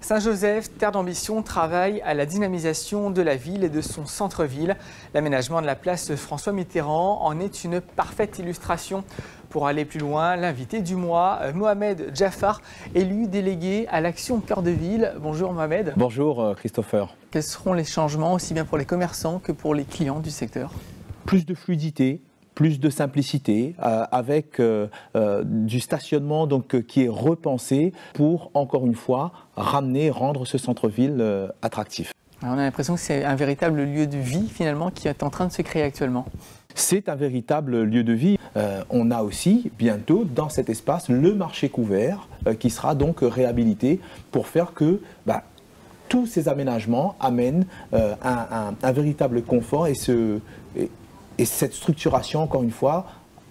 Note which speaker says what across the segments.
Speaker 1: Saint-Joseph, terre d'ambition, travaille à la dynamisation de la ville et de son centre-ville. L'aménagement de la place François Mitterrand en est une parfaite illustration. Pour aller plus loin, l'invité du mois, Mohamed Jaffar, élu délégué à l'action Cœur de Ville. Bonjour Mohamed.
Speaker 2: Bonjour Christopher.
Speaker 1: Quels seront les changements aussi bien pour les commerçants que pour les clients du secteur?
Speaker 2: Plus de fluidité, plus de simplicité, avec du stationnement qui est repensé pour, encore une fois, rendre ce centre-ville attractif.
Speaker 1: Alors on a l'impression que c'est un véritable lieu de vie finalement qui est en train de se créer actuellement.
Speaker 2: C'est un véritable lieu de vie. On a aussi bientôt dans cet espace le marché couvert qui sera donc réhabilité pour faire que tous ces aménagements amènent un véritable confort et cette structuration, encore une fois,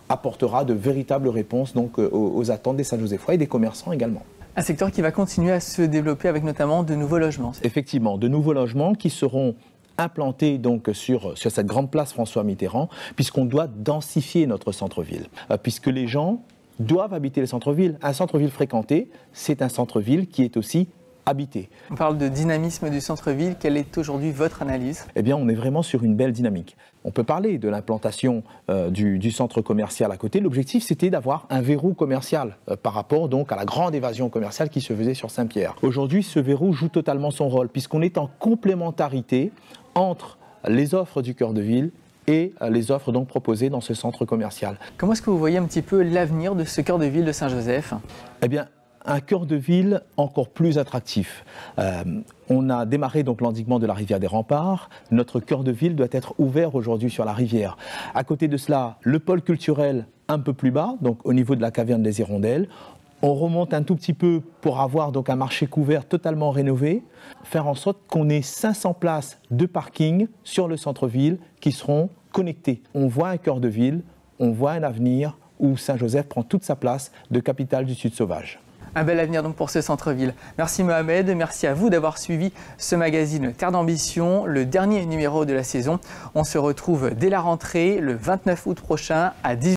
Speaker 2: apportera de véritables réponses donc, aux attentes des Saint-Josephois et des commerçants également.
Speaker 1: Un secteur qui va continuer à se développer avec notamment de nouveaux logements.
Speaker 2: Effectivement, de nouveaux logements qui seront implantés donc sur cette grande place François Mitterrand, puisqu'on doit densifier notre centre-ville, puisque les gens doivent habiter le centre-ville. Un centre-ville fréquenté, c'est un centre-ville qui est aussi habité.
Speaker 1: On parle de dynamisme du centre-ville. Quelle est aujourd'hui votre analyse?
Speaker 2: Eh bien, on est vraiment sur une belle dynamique. On peut parler de l'implantation du centre commercial à côté. L'objectif, c'était d'avoir un verrou commercial par rapport donc à la grande évasion commerciale qui se faisait sur Saint-Pierre. Aujourd'hui, ce verrou joue totalement son rôle puisqu'on est en complémentarité entre les offres du cœur de ville et les offres donc proposées dans ce centre commercial.
Speaker 1: Comment est-ce que vous voyez un petit peu l'avenir de ce cœur de ville de Saint-Joseph?
Speaker 2: Eh bien, un cœur de ville encore plus attractif. On a démarré donc l'endiguement de la rivière des Remparts. Notre cœur de ville doit être ouvert aujourd'hui sur la rivière. À côté de cela, le pôle culturel un peu plus bas, donc au niveau de la caverne des Hirondelles. On remonte un tout petit peu pour avoir donc un marché couvert totalement rénové, faire en sorte qu'on ait 500 places de parking sur le centre-ville qui seront connectées. On voit un cœur de ville, on voit un avenir où Saint-Joseph prend toute sa place de capitale du Sud sauvage.
Speaker 1: Un bel avenir donc pour ce centre-ville. Merci Mohamed, merci à vous d'avoir suivi ce magazine Terre d'ambition, le dernier numéro de la saison. On se retrouve dès la rentrée, le 29 août prochain à 18h.